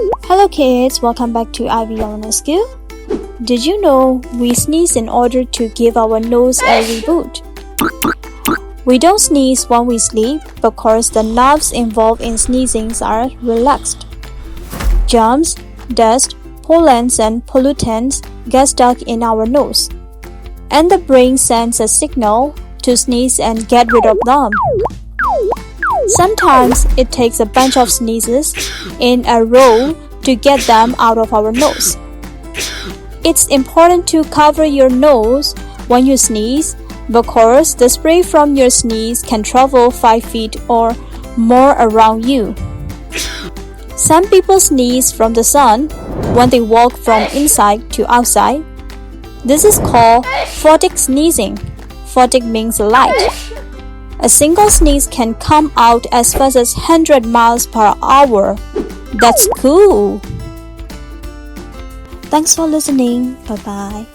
Hello kids, welcome back to Ivy Ionescu. Did you know we sneeze in order to give our nose a reboot? We don't sneeze when we sleep because the nerves involved in sneezing are relaxed. Germs, dust, pollens and pollutants get stuck in our nose, and the brain sends a signal to sneeze and get rid of them. Sometimes it takes a bunch of sneezes in a row to get them out of our nose. It's important to cover your nose when you sneeze because the spray from your sneeze can travel 5 feet or more around you. Some people sneeze from the sun when they walk from inside to outside. This is called photic sneezing. Photic means light. A single sneeze can come out as fast as 100 miles per hour. That's cool! Thanks for listening. Bye-bye.